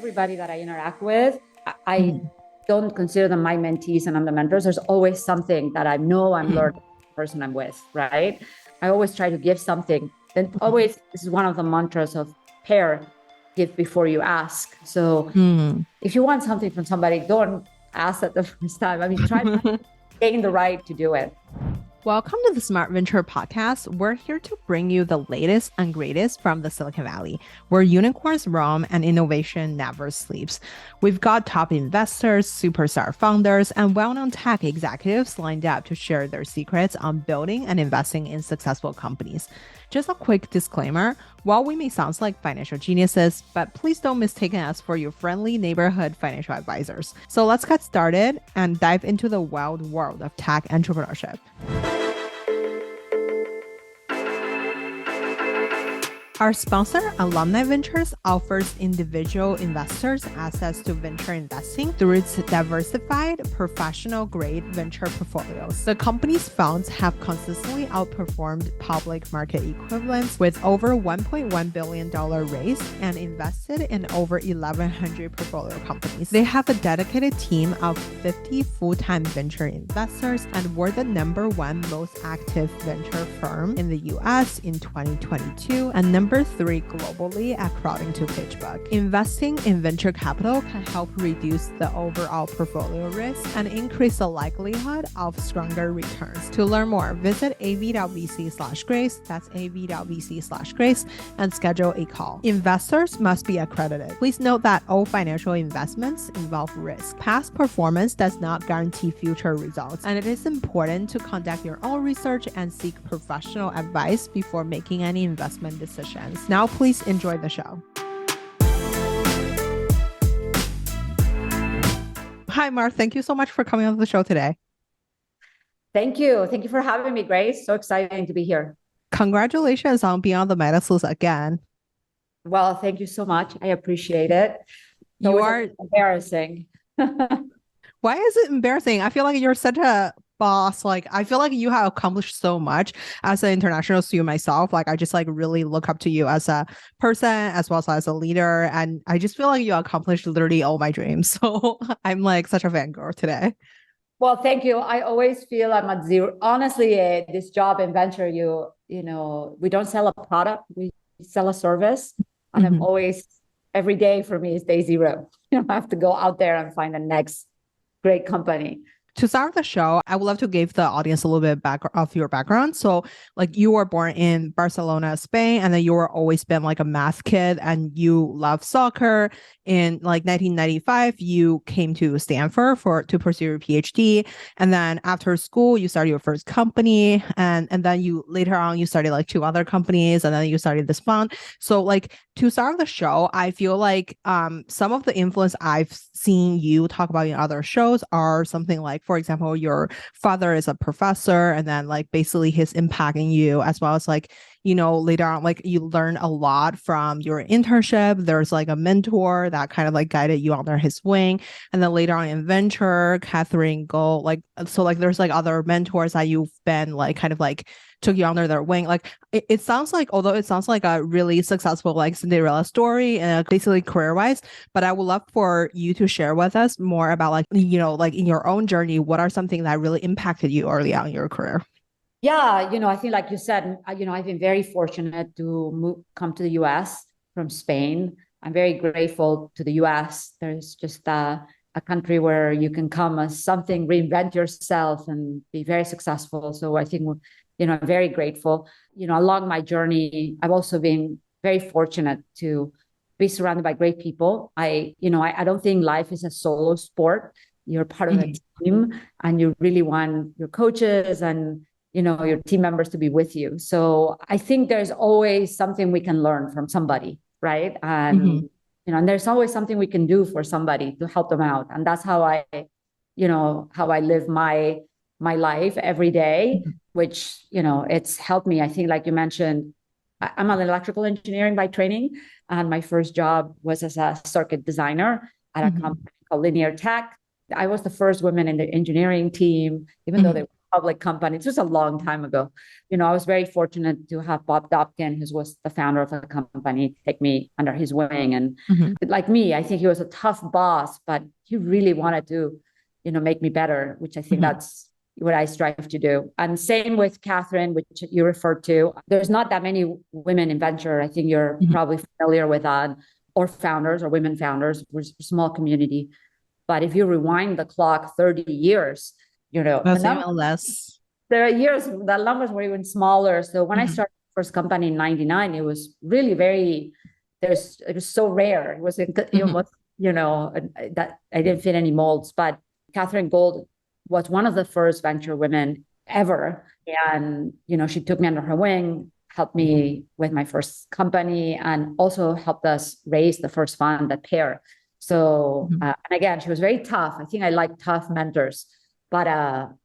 everybody that I interact with, I don't consider them my mentees and I'm the mentors. There's always something that I know I'm learning from the person I'm with, right? I always try to give something. And always, this is one of the mantras of Pear, give before you ask. So if you want something from somebody, don't ask at the first time. I mean, try to gain the right to do it. Welcome to the Smart Venture Podcast. We're here to bring you the latest and greatest from the Silicon Valley, where unicorns roam and innovation never sleeps. We've got top investors, superstar founders, and well-known tech executives lined up to share their secrets on building and investing in successful companies. Just a quick disclaimer, while we may sound like financial geniuses, but please don't mistake us for your friendly neighborhood financial advisors. So let's get started and dive into the wild world of tech entrepreneurship. Our sponsor, Alumni Ventures, offers individual investors access to venture investing through its diversified, professional-grade venture portfolios. The company's funds have consistently outperformed public market equivalents with over $1.1 billion raised and invested in over 1,100 portfolio companies. They have a dedicated team of 50 full-time venture investors and were the #1 most active venture firm in the US in 2022 and #3 globally according to PitchBook. Investing in venture capital can help reduce the overall portfolio risk and increase the likelihood of stronger returns. To learn more, visit av.vc/grace, that's av.vc/grace, and schedule a call. Investors must be accredited. Please note that all financial investments involve risk. Past performance does not guarantee future results, and it is important to conduct your own research and seek professional advice before making any investment decisions. Now, please enjoy the show. Hi, Mar. Thank you so much for coming on the show today. Thank you. Thank you for having me, Grace. So exciting to be here. Congratulations on being on the Midas List again. Well, thank you so much. I appreciate it. You are embarrassing. Why is it embarrassing? I feel like you're such a boss. Like, I feel like you have accomplished so much as an international student myself. Like, I just really look up to you as a person as well as a leader. And I just feel like you accomplished literally all my dreams. So I'm such a fangirl today. Well, thank you. I always feel I'm at zero. Honestly, this job in venture, you know, we don't sell a product, we sell a service. And I'm always, every day for me is day zero. I have to go out there and find the next great company. To start the show, I would love to give the audience a little bit of your background. So you were born in Barcelona, Spain, and then you were always been a math kid and you love soccer. In 1995, you came to Stanford to pursue your Ph.D. And then after school, you started your first company. And then you later on, you started 2 other companies, and then you started this fund. So to start the show, I feel some of the influence I've seen you talk about in other shows are something for example, your father is a professor, and then basically his impact in you, as well as later on, you learn a lot from your internship. There's a mentor that kind of guided you under his wing. And then later on in venture, Catherine Gold, there's other mentors that you've been took you under their wing. It sounds although it sounds like a really successful Cinderella story and basically career-wise, but I would love for you to share with us more about in your own journey, what are something that really impacted you early on in your career? Yeah, I think like you said, I've been very fortunate to come to the US from Spain. I'm very grateful to the US. There's just a country where you can come as something, reinvent yourself and be very successful. So I think, I'm very grateful. Along my journey, I've also been very fortunate to be surrounded by great people. I don't think life is a solo sport. You're part of a team and you really want your coaches and your team members to be with you. So I think there's always something we can learn from somebody, right? And, and there's always something we can do for somebody to help them out. And that's how I live my life every day, which, it's helped me. I think, like you mentioned, I'm an electrical engineering by training. And my first job was as a circuit designer at a company called Linear Tech. I was the first woman in the engineering team, even though they were public company. It was a long time ago. I was very fortunate to have Bob Dobkin, who was the founder of the company, take me under his wing. And like me, I think he was a tough boss, but he really wanted to, make me better, which I think that's what I strive to do. And same with Catherine, which you referred to. There's not that many women in venture. I think you're probably familiar with that, or founders or women founders. We're a small community. But if you rewind the clock 30 years, that's even less. There are years, the numbers were even smaller. So when I started the first company in 99, it was really it was so rare. It was almost, that I didn't fit any molds. But Catherine Gold was one of the first venture women ever. And, she took me under her wing, helped me with my first company, and also helped us raise the first fund at Pear. So, and again, she was very tough. I think I like tough mentors, but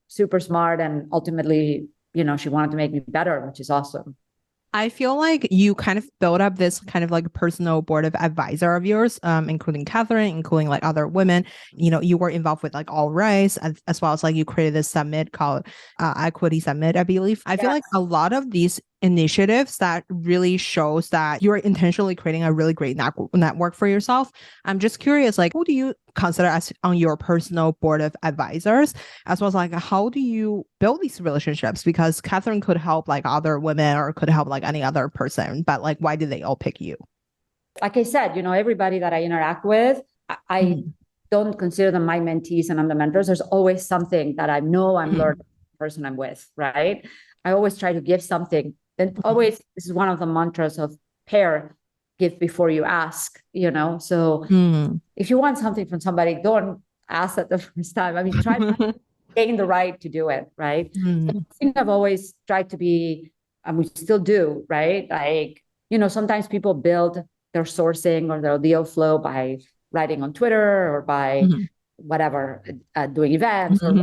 super smart. And ultimately, she wanted to make me better, which is awesome. I feel like you kind of built up this kind of like personal board of advisor of yours, including Catherine, including like other women. You were involved with like All Rise, as well as like you created this summit called Equity Summit, I believe. I feel like a lot of these initiatives that really shows that you're intentionally creating a really great network for yourself. I'm just curious, like, who do you consider as on your personal board of advisors, as well as like, how do you build these relationships? Because Catherine could help like other women or could help like any other person, but like, why did they all pick you? Like I said, everybody that I interact with, I don't consider them my mentees and I'm the mentors. There's always something that I know I'm learning from the person I'm with, right? I always try to give something. And always, this is one of the mantras of Pear, give before you ask, So if you want something from somebody, don't ask at the first time. I mean, try to gain the right to do it, right? So I think I've always tried to be, and we still do, right? Like, sometimes people build their sourcing or their deal flow by writing on Twitter or by whatever, doing events or,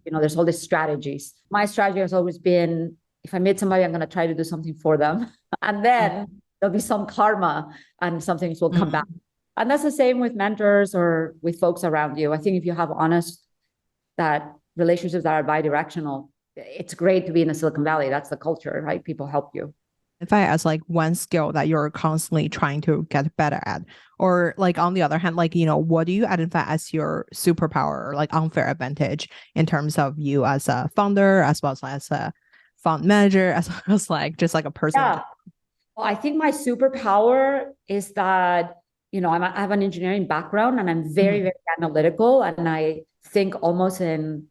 there's all these strategies. My strategy has always been, if I meet somebody, I'm going to try to do something for them. And then there'll be some karma and some things will come back. And that's the same with mentors or with folks around you. I think if you have honest that relationships that are bi-directional, it's great to be in the Silicon Valley. That's the culture, right? People help you. If I ask like one skill that you're constantly trying to get better at, or like on the other hand, like, what do you identify as your superpower or like unfair advantage in terms of you as a founder, as well as a fund manager, as well as like just like a person? Yeah. Well, I think my superpower is that, I have an engineering background and I'm very, very analytical, and I think almost in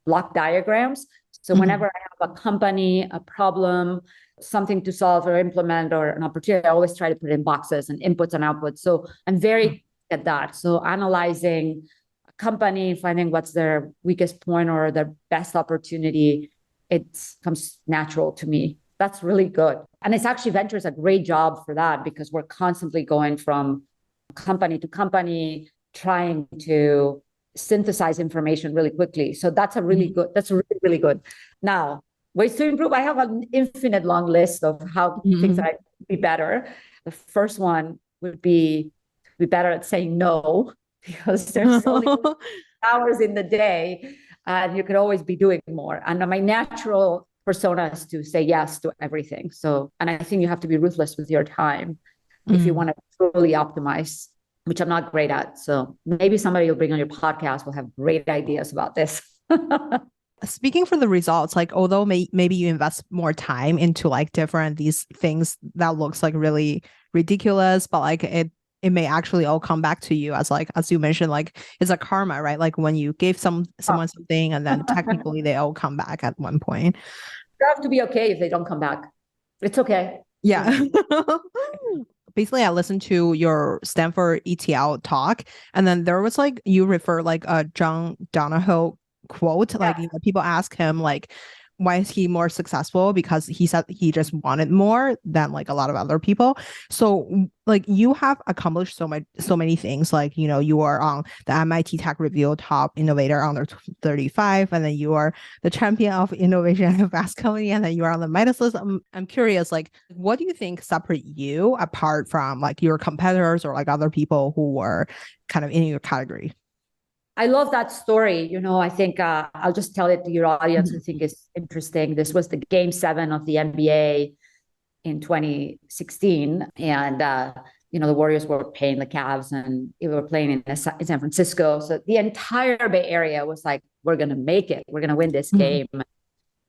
block diagrams. So whenever I have a company, a problem, something to solve or implement or an opportunity, I always try to put in boxes and inputs and outputs. So I'm very good at that. So analyzing a company, finding what's their weakest point or their best opportunity, it comes natural to me. That's really good. And it's actually venture is a great job for that, because we're constantly going from company to company, trying to synthesize information really quickly. So that's really, really good. Now, ways to improve. I have an infinite long list of how things that I could be better. The first one would be better at saying no, because there's only hours in the day. And you could always be doing more. And my natural persona is to say yes to everything. So, and I think you have to be ruthless with your time if you want to truly optimize, which I'm not great at. So maybe somebody you'll bring on your podcast will have great ideas about this. Speaking for the results, like although maybe you invest more time into like different these things that looks like really ridiculous, but like it may actually all come back to you as like, as you mentioned, like it's a karma, right? Like when you gave someone something and then technically they all come back at one point. You have to be okay if they don't come back. It's okay. Yeah. Basically, I listened to your Stanford ETL talk, and then there was like, you refer like a John Donahoe quote, like people ask him like, why is he more successful? Because he said he just wanted more than like a lot of other people. So like you have accomplished so many things. Like, you are on the MIT Tech Review top innovator under 35, and then you are the champion of innovation at Fast Company, and then you are on the Midas List. I'm curious, like, what do you think separate you apart from like your competitors or like other people who were kind of in your category? I love that story. I think I'll just tell it to your audience who think it's interesting. This was the game 7 of the NBA in 2016. And, the Warriors were playing the Cavs and they were playing in San Francisco. So the entire Bay Area was like, we're going to make it. We're going to win this game.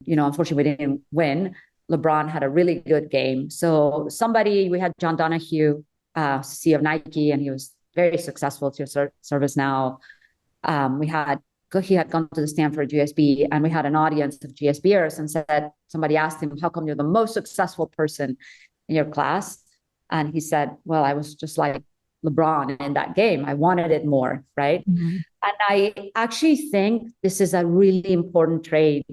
Unfortunately, we didn't win. LeBron had a really good game. So we had John Donahue, CEO of Nike, and he was very successful to service now. He had gone to the Stanford USB, and we had an audience of GSBers and somebody asked him, how come you're the most successful person in your class? And he said, well, I was just like LeBron in that game. I wanted it more, right? And I actually think this is a really important trait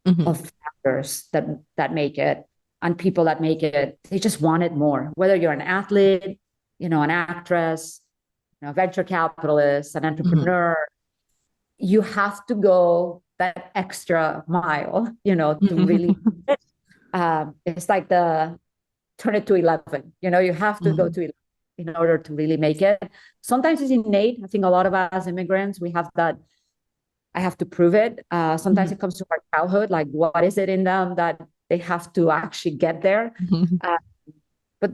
of founders that make it, and people that make it. They just want it more. Whether you're an athlete, an actress, a venture capitalist, an entrepreneur, you have to go that extra mile, to really. It's like turn it to 11. You have to go to 11 in order to really make it. Sometimes it's innate. I think a lot of us immigrants, we have that. I have to prove it. Sometimes it comes to our childhood, like what is it in them that they have to actually get there? But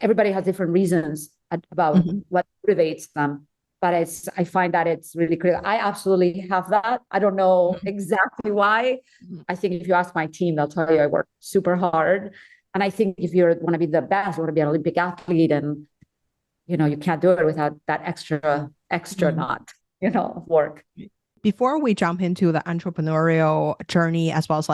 everybody has different reasons about what motivates them. But I find that it's really critical. I absolutely have that. I don't know exactly why. I think if you ask my team, they'll tell you I work super hard. And I think if you want to be the best, you want to be an Olympic athlete, and you can't do it without that extra knot, of work. Before we jump into the entrepreneurial journey, as well as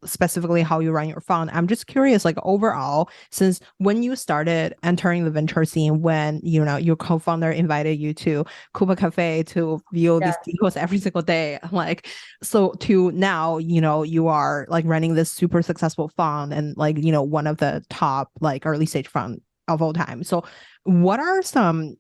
specifically how you run your fund, I'm just curious, overall, since when you started entering the venture scene, when, your co-founder invited you to Cuba Cafe to view these deals every single day, so to now, you are running this super successful fund and one of the top early stage fund of all time. So what are some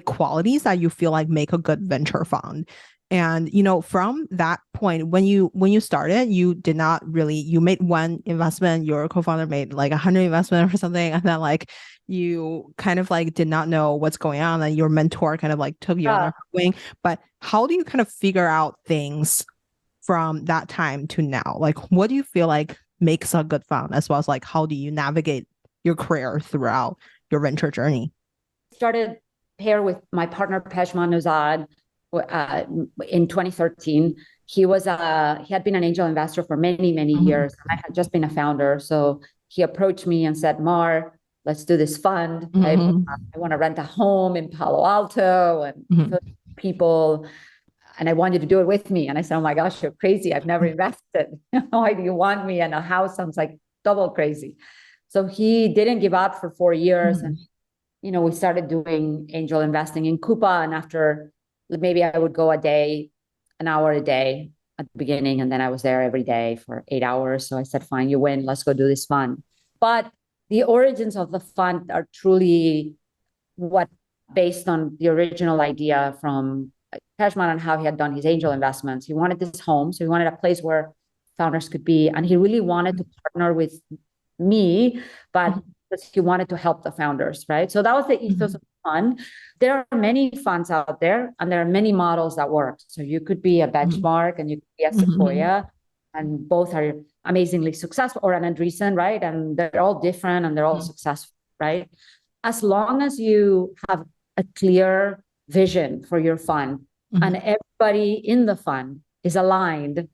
qualities that you feel make a good venture fund? And, from that point, when you started, you did not really, you made one investment, your co-founder made 100 investment or something. And then you kind of did not know what's going on. And your mentor kind of took you under her wing. But how do you kind of figure out things from that time to now? What do you feel makes a good fund, as well as how do you navigate your career throughout your venture journey? Started Pear with my partner, Pejman Nuzad. In 2013, he had been an angel investor for many, many years. And I had just been a founder. So he approached me and said, Mar, let's do this fund. I want to rent a home in Palo Alto and people, and I want you to do it with me. And I said, oh my gosh, you're crazy. I've never invested. Why do you want me? And a house sounds like double crazy. So he didn't give up for 4 years. And, we started doing angel investing in Cuba. And after maybe I would go an hour a day at the beginning, and then I was there every day for 8 hours. So I said, fine, you win, let's go do this fund. But the origins of the fund are truly based on the original idea from Pejman and how he had done his angel investments. He wanted this home. So he wanted a place where founders could be. And he really wanted to partner with me, but he wanted to help the founders, right? So that was the ethos of the fund. There are many funds out there, and there are many models that work. So you could be a Benchmark and you could be a Sequoia, and both are amazingly successful, or an Andreessen, right? And they're all different and they're all successful, right? As long as you have a clear vision for your fund and everybody in the fund is aligned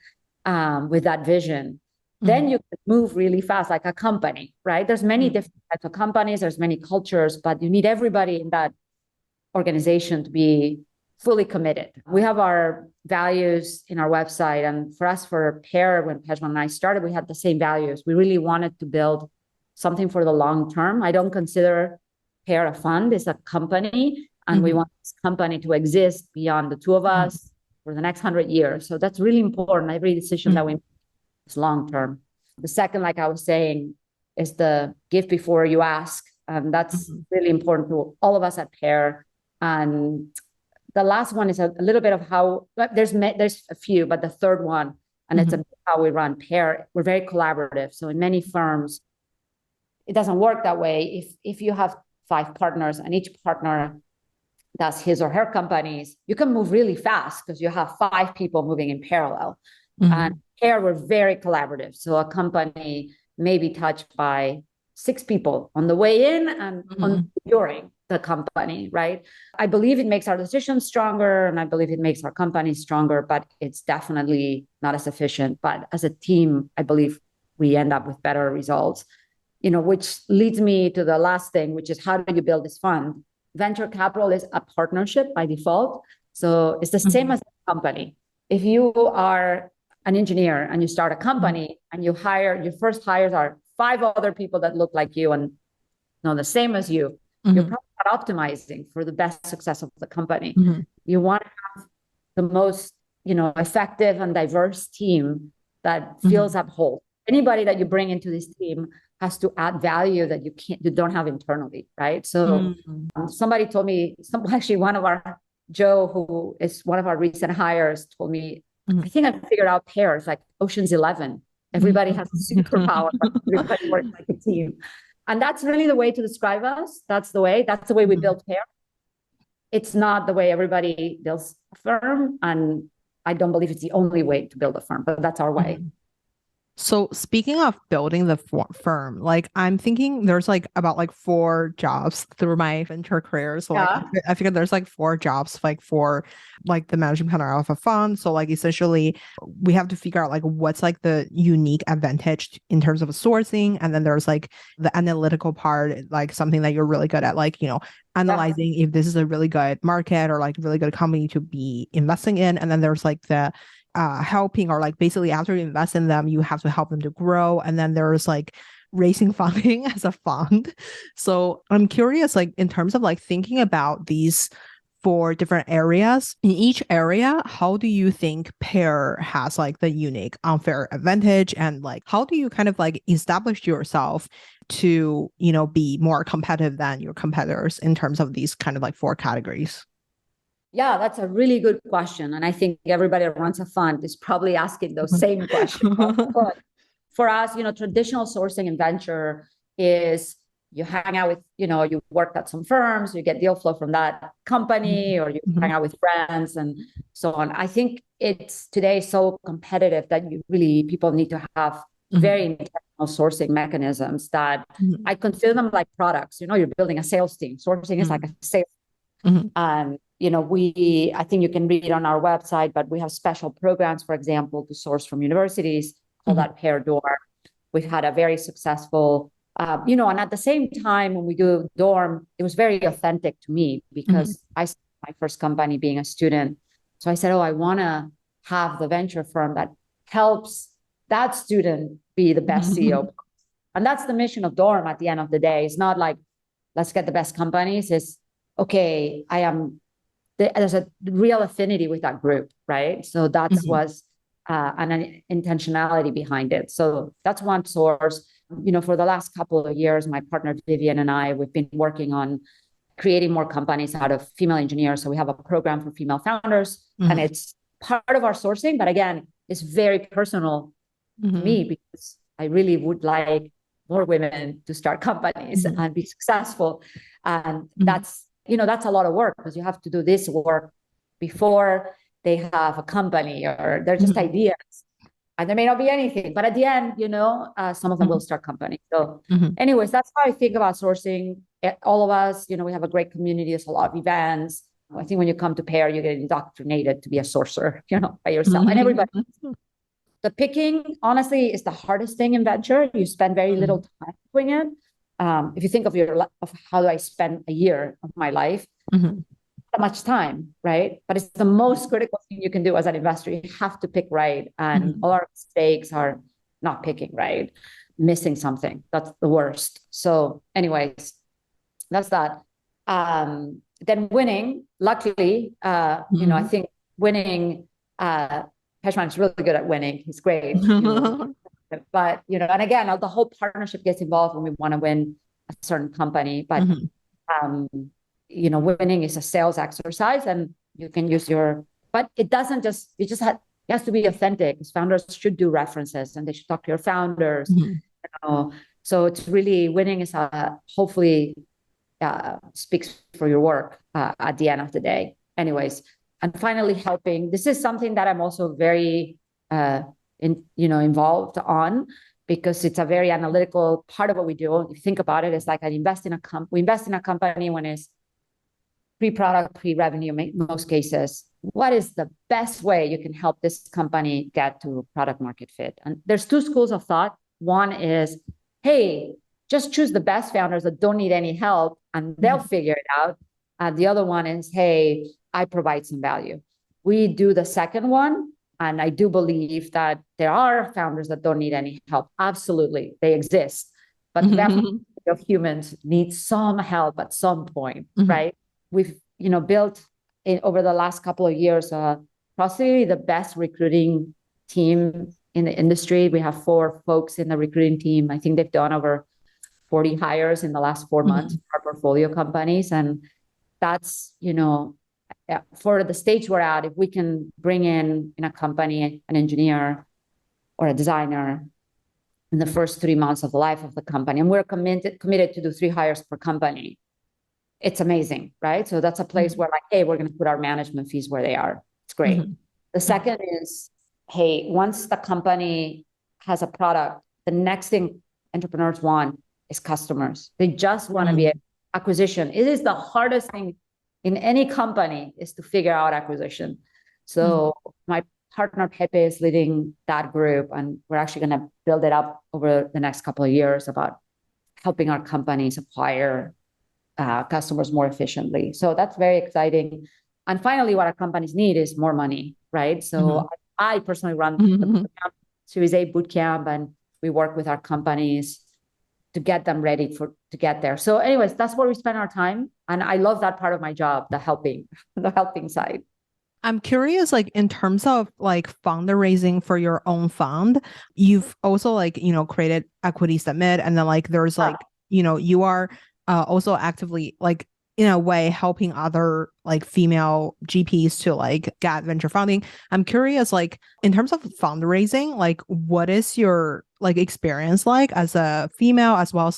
with that vision, then you can move really fast, like a company, right? There's many different types of companies, there's many cultures, but you need everybody in that organization to be fully committed. We have our values in our website. And for us, for Pear, when Pejman and I started, we had the same values. We really wanted to build something for the long term. I don't consider Pear a fund, it's a company. And we want this company to exist beyond the two of us for the next 100 years. So that's really important. Every decision that we make is long term. The second, like I was saying, is the give before you ask. And that's really important to all of us at Pear. And the last one is a little bit of how, there's a few, but the third one, and it's how we run Pear. We're very collaborative. So in many firms, it doesn't work that way. If you have 5 partners and each partner does his or her companies, you can move really fast because you have 5 people moving in parallel. And here we're very collaborative. So a company may be touched by 6 people on the way in and on during the company, right? I believe it makes our decisions stronger, and I believe it makes our company stronger, but it's definitely not as efficient. But as a team, I believe we end up with better results, which leads me to the last thing, which is how do you build this fund? Venture capital is a partnership by default. So it's the same as a company. If you are an engineer and you start a company and you hire, your first hires are 5 other people that look like you and know the same as you, you're probably not optimizing for the best success of the company. You want to have the most, effective and diverse team that fills up holes. Anybody that you bring into this team has to add value that you don't have internally, right? So somebody told me, actually one of our, Joe, who is one of our recent hires, told me, I think I figured out Pear. It's like Ocean's 11. Everybody has a superpower, but everybody works like a team. And that's really the way to describe us. That's the way we built Pear. It's not the way everybody builds a firm. And I don't believe it's the only way to build a firm, but that's our way. So speaking of building the firm, like I'm thinking there's like about like 4 jobs through my venture career. So like I figured there's like 4 jobs like for like the managing partner of a fund. So like essentially we have to figure out like what's like the unique advantage in terms of sourcing. And then there's like the analytical part, like something that you're really good at, like, analyzing if this is a really good market or like really good company to be investing in. And then there's like the helping, or like basically after you invest in them, you have to help them to grow. And then there's like raising funding as a fund. So I'm curious, like in terms of like thinking about these 4 different areas, in each area, how do you think Pear has like the unique unfair advantage? And like, how do you kind of like establish yourself to, be more competitive than your competitors in terms of these kind of like 4 categories? Yeah, that's a really good question. And I think everybody that runs a fund is probably asking those same questions. But for us, traditional sourcing and venture is you hang out with, you work at some firms, you get deal flow from that company, or you hang out with friends and so on. I think it's today so competitive that people need to have very intentional sourcing mechanisms that I consider them like products. You're building a sales team. Sourcing is like a sales I think you can read it on our website, but we have special programs, for example, to source from universities, called that Pear Door. We've had a very successful, and at the same time, when we do dorm, it was very authentic to me because I started my first company being a student. So I said, I want to have the venture firm that helps that student be the best CEO. And that's the mission of dorm at the end of the day. It's not like, let's get the best companies. It's, okay, there's a real affinity with that group, right? So that was an intentionality behind it. So that's one source. For the last couple of years, my partner Vivian and I, we've been working on creating more companies out of female engineers. So we have a program for female founders, and it's part of our sourcing. But again, it's very personal to me because I really would like more women to start companies and be successful. And that's a lot of work because you have to do this work before they have a company, or they're just ideas and there may not be anything, but at the end, some of them will start companies. So anyways, that's how I think about sourcing. All of us, we have a great community. There's a lot of events. I think when you come to Pear, you get indoctrinated to be a sourcer, by yourself. And everybody, the picking, honestly, is the hardest thing in venture. You spend very little time doing it. If you think of how do I spend a year of my life, not much time, right? But it's the most critical thing you can do as an investor. You have to pick right. And all our mistakes are not picking right, missing something. That's the worst. So anyways, that's that. Then winning, luckily, I think winning, Hershenson is really good at winning. He's great. But, and again, the whole partnership gets involved when we want to win a certain company. But, winning is a sales exercise, and you can use but it doesn't just, it has to be authentic. Founders should do references and they should talk to your founders. So it's really, winning is hopefully speaks for your work at the end of the day. Anyways, and finally helping. This is something that I'm also very involved on, because it's a very analytical part of what we do. If you think about it, it's like we invest in a company when it's pre-product, pre-revenue, in most cases. What is the best way you can help this company get to product market fit? And there's two schools of thought. One is, hey, just choose the best founders that don't need any help and they'll figure it out. And the other one is, hey, I provide some value. We do the second one. And I do believe that there are founders that don't need any help. Absolutely, they exist. But the vast majority of humans need some help at some point, right? We've built over the last couple of years possibly the best recruiting team in the industry. We have 4 folks in the recruiting team. I think they've done over 40 hires in the last 4 months for our portfolio companies. And that's, for the stage we're at, if we can bring in a company an engineer or a designer in the first 3 months of the life of the company, and we're committed to do 3 hires per company, it's amazing, right? So that's a place where like, hey, we're going to put our management fees where they are. It's great. The second is, hey, once the company has a product, the next thing entrepreneurs want is customers. They just want to be acquisition. It is the hardest thing in any company, is to figure out acquisition. So my partner Pepe is leading that group, and we're actually going to build it up over the next couple of years about helping our companies acquire customers more efficiently. So that's very exciting. And finally, what our companies need is more money, right? So I personally run the Series A bootcamp, and we work with our companies to get them ready to get there. So anyways, that's where we spend our time. And I love that part of my job, the helping side. I'm curious, like in terms of like fundraising for your own fund, you've also created Equity Summit, and then there's you are also actively in a way helping other female GPs to get venture funding. I'm curious, in terms of fundraising, what is your experience as a female, as well as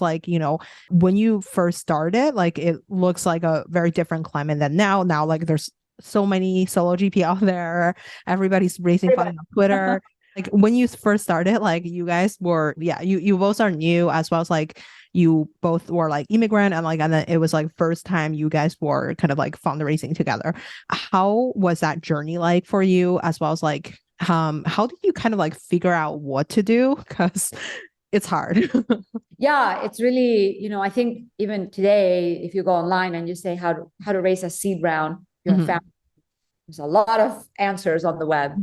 when you first started, it looks like a very different climate than now. Now there's so many solo GP out there. Everybody's raising funding on Twitter. When you first started, you guys were, you both are new, as well as you both were immigrant, and then it was first time you guys were kind of fundraising together. How was that journey for you, as well as how did you kind of figure out what to do? Because it's hard. Yeah, it's really, I think even today, if you go online and you say how to raise a seed round, your family, there's a lot of answers on the web.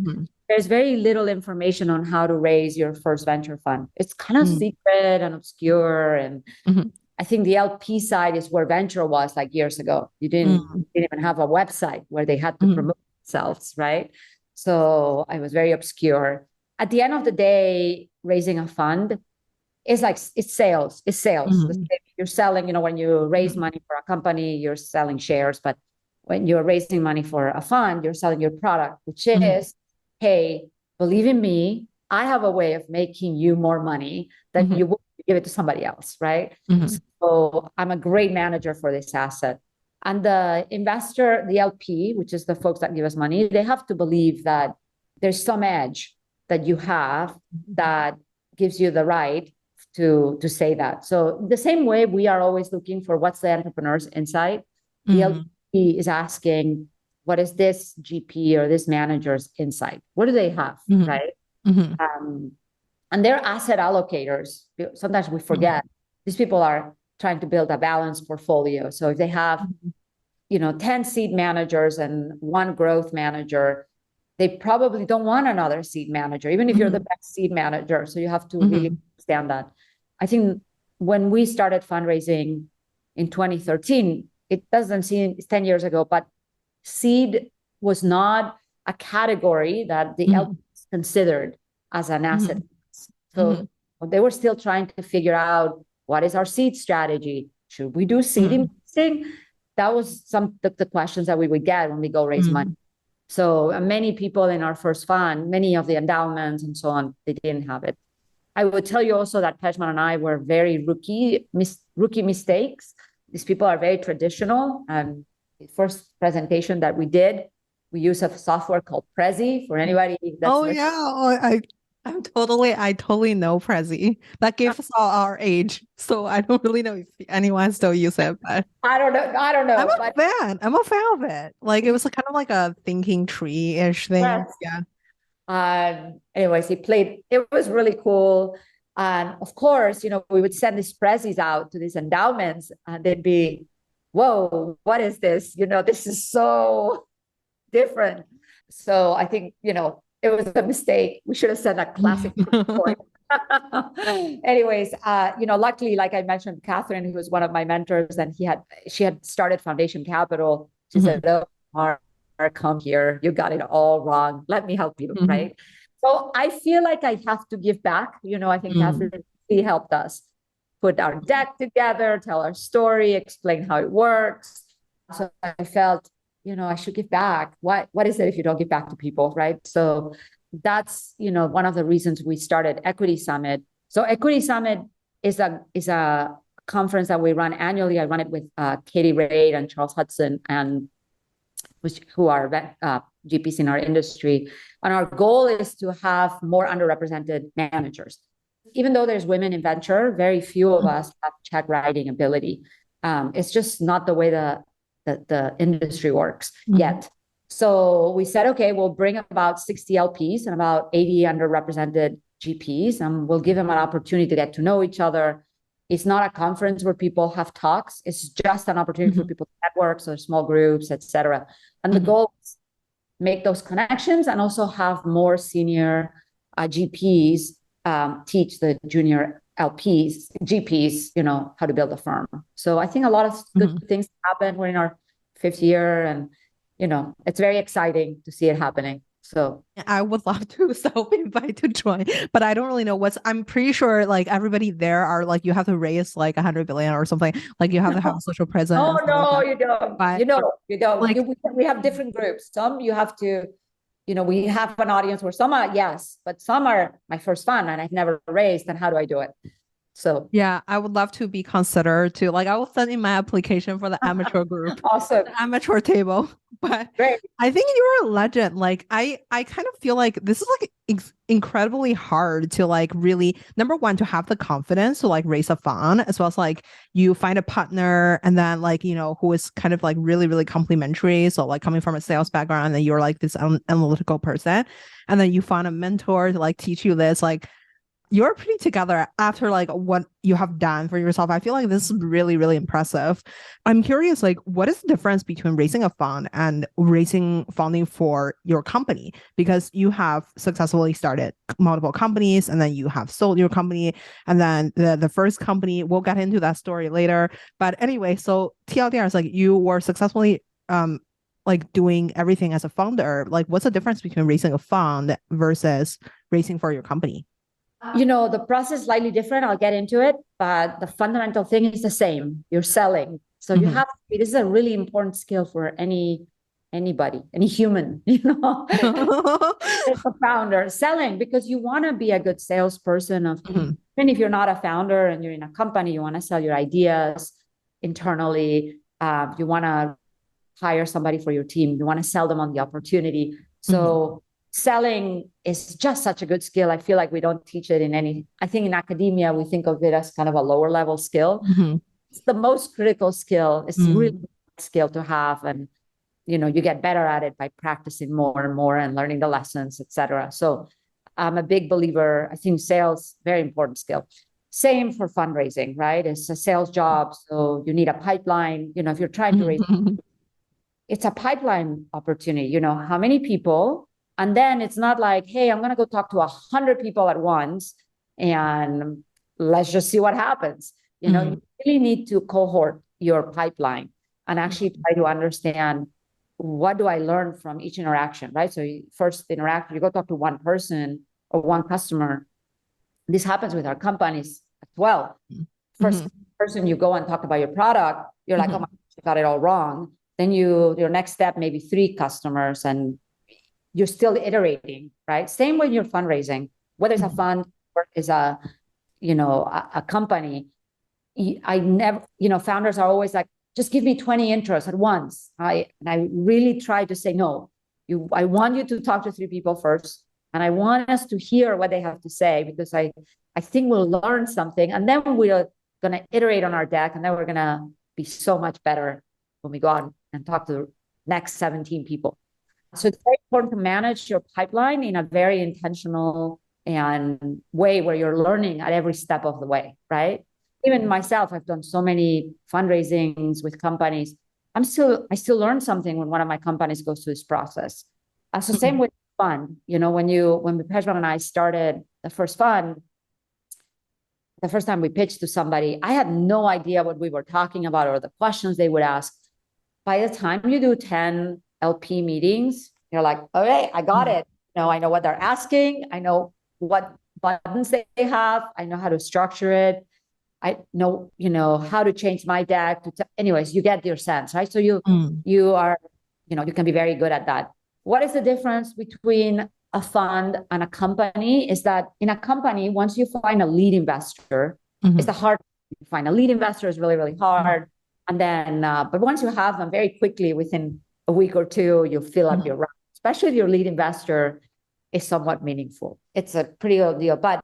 There's very little information on how to raise your first venture fund. It's kind of secret and obscure. And I think the LP side is where venture was years ago. You didn't even have a website where they had to promote themselves, right? So I was very obscure. At the end of the day, raising a fund is it's sales. It's sales. You're selling, when you raise money for a company, you're selling shares. But when you're raising money for a fund, you're selling your product, which is, hey, believe in me, I have a way of making you more money than you would give it to somebody else, right? So I'm a great manager for this asset. And the investor, the LP, which is the folks that give us money, they have to believe that there's some edge that you have that gives you the right to say that. So the same way we are always looking for what's the entrepreneur's insight, the LP is asking, what is this GP or this manager's insight? What do they have, right? And they're asset allocators. Sometimes we forget these people are trying to build a balanced portfolio. So if they have, 10 seed managers and 1 growth manager, they probably don't want another seed manager, even if you're the best seed manager. So you have to really understand that. I think when we started fundraising in 2013, it doesn't seem it's 10 years ago, but seed was not a category that the LPs considered as an asset. So they were still trying to figure out, what is our seed strategy? Should we do seed investing? That was some of the questions that we would get when we go raise money. So many people in our first fund, many of the endowments and so on, they didn't have it. I would tell you also that Pejman and I were very rookie mistakes. these people are very traditional. And the first presentation that we did, we use a software called Prezi for anybody that's yeah. I totally know Prezi. That gives us all our age. So I don't really know if anyone still use it, but I don't know. I'm a fan. I'm a fan of it. Like it was kind of like a thinking tree-ish thing. Yes. Yeah. Anyways, it was really cool. And of course, we would send these prezzies out to these endowments and they'd be, whoa, what is this? This is so different. So I think, it was a mistake. We should have sent a classic report. Anyways, luckily, like I mentioned, Catherine, who was one of my mentors, and she had started Foundation Capital. She said, "Oh, Mark, come here. You got it all wrong. Let me help you." Right. So I feel like I have to give back. I think Catherine really helped us put our deck together, tell our story, explain how it works. So I felt, I should give back. What is it if you don't give back to people, right? So that's, one of the reasons we started Equity Summit. So Equity Summit is a conference that we run annually. I run it with Katie Raid and Charles Hudson, and who are GPs in our industry. And our goal is to have more underrepresented managers. Even though there's women in venture, very few of us have check writing ability. It's just not the way the industry works yet. So we said, okay, we'll bring about 60 LPs and about 80 underrepresented GPs, and we'll give them an opportunity to get to know each other. It's not a conference where people have talks. It's just an opportunity for people to network, so small groups, etc. And the goal is make those connections and also have more senior GPs teach the junior GPs, how to build a firm. So I think a lot of good things happen. We're in our 5th year, and it's very exciting to see it happening. So I would love to self-invite to join, but I don't really know I'm pretty sure like everybody there are like, you have to raise like 100 billion or something. Like you have to have a social presence. Oh, no, you don't. But, you don't. Like, we have different groups. Some you have to, we have an audience where some are, yes, but some are my first fund and I've never raised. And how do I do it? So yeah, I would love to be considered to, like, I will send in my application for the amateur group. Awesome. The amateur table. But great. I think you're a legend. Like I kind of feel like this is like incredibly hard to like really, number one, to have the confidence to like raise a fund, as well as like you find a partner and then like, who is kind of like really, really complimentary. So like coming from a sales background and then you're like this analytical person, and then you find a mentor to like teach you this, like you're putting together after like what you have done for yourself. I feel like this is really, really impressive. I'm curious, like, what is the difference between raising a fund and raising funding for your company? Because you have successfully started multiple companies and then you have sold your company. And then the first company, we'll get into that story later. But anyway, so TLDR is like you were successfully like doing everything as a founder. Like, what's the difference between raising a fund versus raising for your company? The process is slightly different. I'll get into it, but the fundamental thing is the same. You're selling. So you have to, this is a really important skill for anybody, any human, as a founder, selling, because you want to be a good salesperson even if you're not a founder and you're in a company, you want to sell your ideas internally. You want to hire somebody for your team. You want to sell them on the opportunity. So selling is just such a good skill. I feel like we don't teach it I think in academia, we think of it as kind of a lower level skill. It's the most critical skill. It's really a skill to have. And, you get better at it by practicing more and more and learning the lessons, etc. So I'm a big believer. I think sales, very important skill. Same for fundraising, right? It's a sales job. So you need a pipeline. If you're trying to raise, it's a pipeline opportunity. How many people? And then it's not like, hey, I'm going to go talk to 100 people at once and let's just see what happens. You really need to cohort your pipeline and actually try to understand, what do I learn from each interaction, right? So you first interact, you go talk to one person or one customer. This happens with our companies as well. First person you go and talk about your product, you're like, oh my gosh, you got it all wrong. Then your next step, maybe 3 customers, and you're still iterating, right? Same with your fundraising, whether it's a fund or is a company, I never, founders are always like, just give me 20 intros at once. I really try to say, no, I want you to talk to 3 people first. And I want us to hear what they have to say, because I think we'll learn something, and then we're going to iterate on our deck, and then we're going to be so much better when we go out and talk to the next 17 people. So it's very important to manage your pipeline in a very intentional and way where you're learning at every step of the way, right? Even myself, I've done so many fundraisings with companies. I still learn something when one of my companies goes through this process. So same with fund. When Pejman and I started the first fund, the first time we pitched to somebody, I had no idea what we were talking about or the questions they would ask. By the time you do 10 LP meetings, you're like, okay, I got it. I know what they're asking. I know what buttons they have. I know how to structure it. I know, how to change my deck. Anyways, you get your sense, right? So you are, you can be very good at that. What is the difference between a fund and a company? Is that in a company, once you find a lead investor, it's the hard to find. A lead investor is really, really hard. And then, but once you have them, very quickly, within a week or two, you fill up your round, especially if your lead investor is somewhat meaningful. It's a pretty good deal. But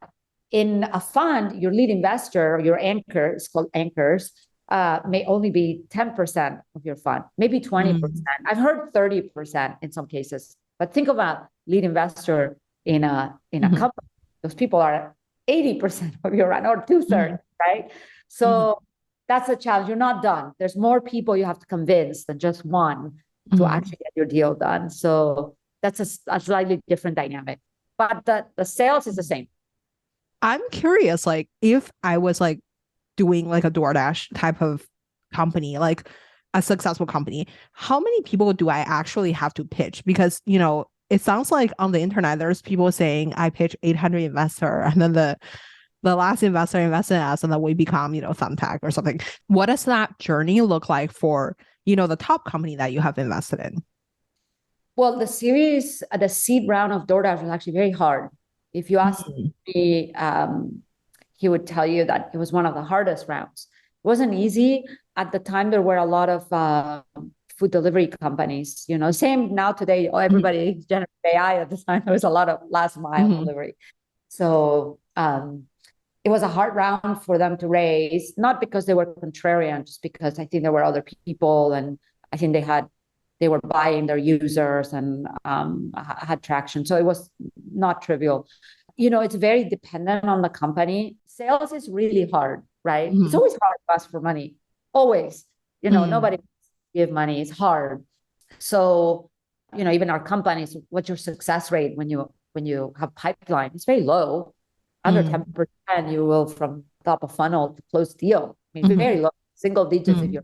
in a fund, your lead investor, or your anchor, it's called anchors, may only be 10% of your fund, maybe 20%. I've heard 30% in some cases. But think about lead investor in a company. Those people are 80% of your round, or 2/3, right? So that's a challenge. You're not done. There's more people you have to convince than just one to actually get your deal done. So that's a slightly different dynamic. But the sales is the same. I'm curious, like, if I was like doing like a DoorDash type of company, like a successful company, how many people do I actually have to pitch? Because, it sounds like on the internet, there's people saying I pitch 800 investor, and then the last investor invested in us, and then we become, Thumbtack or something. What does that journey look like for, the top company that you have invested in? Well, the seed round of DoorDash was actually very hard. If you ask me, he would tell you that it was one of the hardest rounds. It wasn't easy. At the time, there were a lot of food delivery companies, same now today, everybody generates AI. At the time, there was a lot of last mile delivery. So it was a hard round for them to raise, not because they were contrarian, just because I think there were other people, and I think they were buying their users and had traction. So it was not trivial. It's very dependent on the company. Sales is really hard, right? It's always hard to ask for money. Always. Nobody give money. It's hard. So, even our companies, what's your success rate when you have pipeline? It's very low. Under 10%, you will, from top of funnel to close deal. I mean, very low, single digits if you're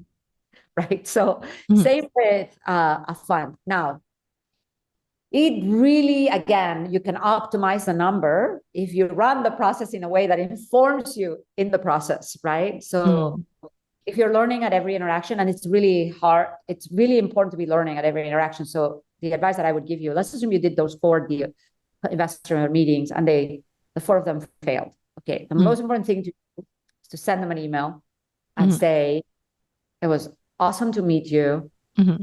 right. So same with a fund. Now, it really, again, you can optimize the number if you run the process in a way that informs you in the process, right? So if you're learning at every interaction, and it's really hard, it's really important to be learning at every interaction. So the advice that I would give you, let's assume you did those 4 investor meetings and the 4 of them failed. Okay, the most important thing to do is to send them an email and say, it was awesome to meet you.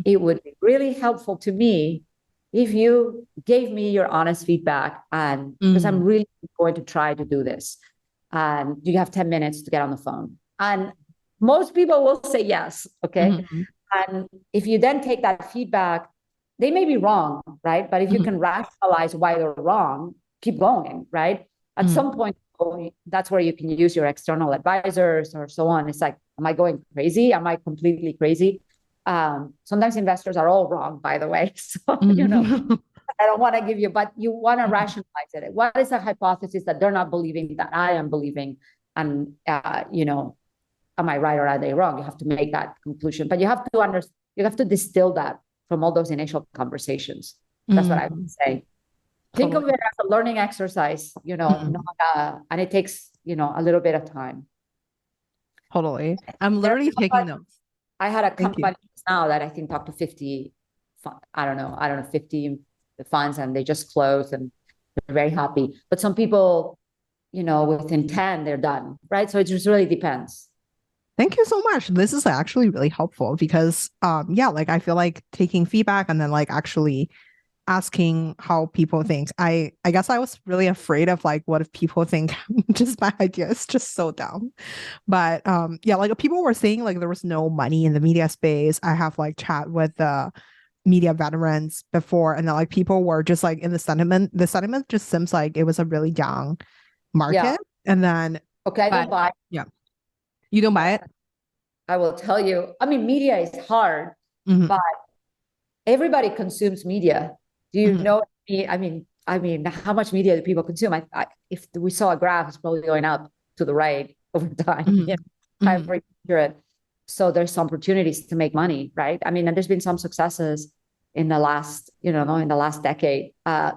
It would be really helpful to me if you gave me your honest feedback, and because I'm really going to try to do this. And do you have 10 minutes to get on the phone? And most people will say yes. Okay. And if you then take that feedback, they may be wrong, right? But if you can rationalize why they're wrong, keep going, right? At some point, that's where you can use your external advisors or so on. It's like, am I going crazy? Am I completely crazy? Sometimes investors are all wrong, by the way. So, I don't want to give you, but you want to rationalize it. What is a hypothesis that they're not believing that I am believing? And, am I right or are they wrong? You have to make that conclusion, but you have to distill that from all those initial conversations. That's what I would say. Think of it as a learning exercise, not, and it takes, a little bit of time. Totally. I'm literally taking notes. I had a company now that I think talked to 50, I don't know, 50 funds, and they just closed and they're very happy. But some people, within 10, they're done, right? So it just really depends. Thank you so much. This is actually really helpful because yeah, like I feel like taking feedback and then like actually asking how people think. I guess I was really afraid of like what if people think just my idea is just so dumb. But yeah, like people were saying like there was no money in the media space. I have like chat with the media veterans before, and then like people were just like in the sentiment just seems like it was a really young Yeah. market. And then Okay, I but don't buy. yeah, you don't buy it. I will tell you. I mean, media is hard, Hmm. but everybody consumes media. Do you Hmm. know? I mean, how much media do people consume? If we saw a graph, it's probably going up to the right over time. Hmm. Yeah, I'm Hmm. pretty sure. So there's some opportunities to make money, right? I mean, and there's been some successes in the last, in the last decade. I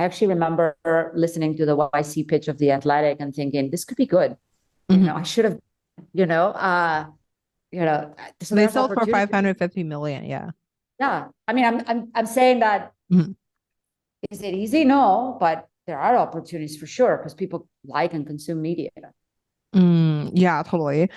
actually remember listening to the YC pitch of the Athletic and thinking this could be good. Hmm. I should have, you know, uh, so They there's sold for opportunity. 550 million. Yeah. Yeah. I mean, I'm saying that, Mhm. is it easy? No, but there are opportunities for sure because people like and consume media. Yeah, totally.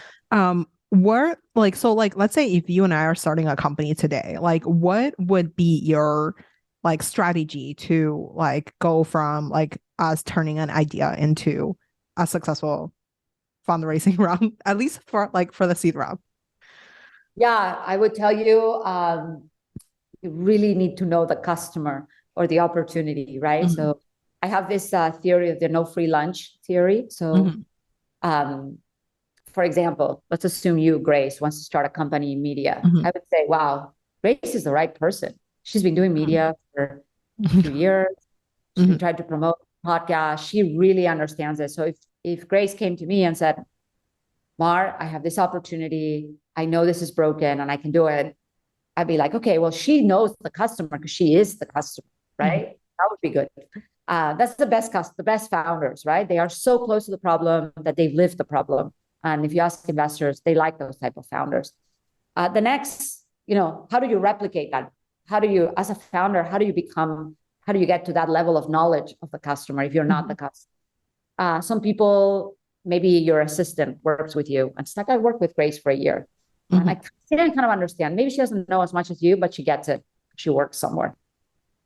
What like so like let's say if you and I are starting a company today, like what would be your like strategy to like go from like us turning an idea into a successful fundraising round, at least for the seed round? Yeah, I would tell you, you really need to know the customer or the opportunity, right? Mhm. So I have this theory of the no free lunch theory. So, Mhm. um, for example, let's assume you, Grace, wants to start a company in media. Mhm. I would say, wow, Grace is the right person. She's been doing media for a few Mhm. years. She's been Mhm. trying to promote podcasts. She really understands it. So if Grace came to me and said, Mar, I have this opportunity. I know this is broken and I can do it. I'd be like, okay, well, she knows the customer because she is the customer, Mhm. right? That would be good. That's the best founders, right? They are so close to the problem that they've lived the problem. And if you ask investors, they like those type of founders. The next, how do you replicate that? How do you, as a founder, how do you get to that level of knowledge of the customer if you're not the Mhm. customer? Some people, maybe your assistant works with you. It's like I worked with Grace for a year. And I Mhm. kind of understand. Maybe she doesn't know as much as you, but she gets it. She works somewhere.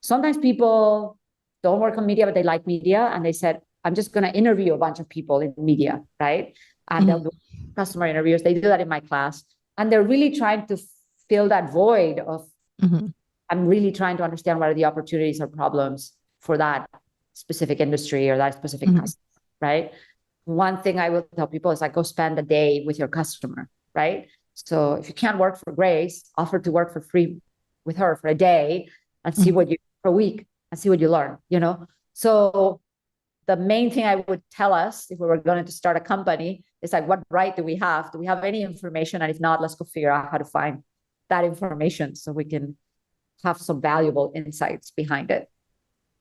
Sometimes people don't work on media, but they like media. And they said, I'm just going to interview a bunch of people in media, right? And they'll Mhm. do customer interviews. They do that in my class. And they're really trying to fill that void of, Mhm. I'm really trying to understand what are the opportunities or problems for that specific industry or that specific Mhm. customer, right? One thing I will tell people is like, go spend a day with your customer, right? So if you can't work for Grace, offer to work for free with her for a day and see Mhm. what you, for a week and see what you learn. So the main thing I would tell us if we were going to start a company is like, what right do we have? Do we have any information? And if not, let's go figure out how to find that information so we can have some valuable insights behind it.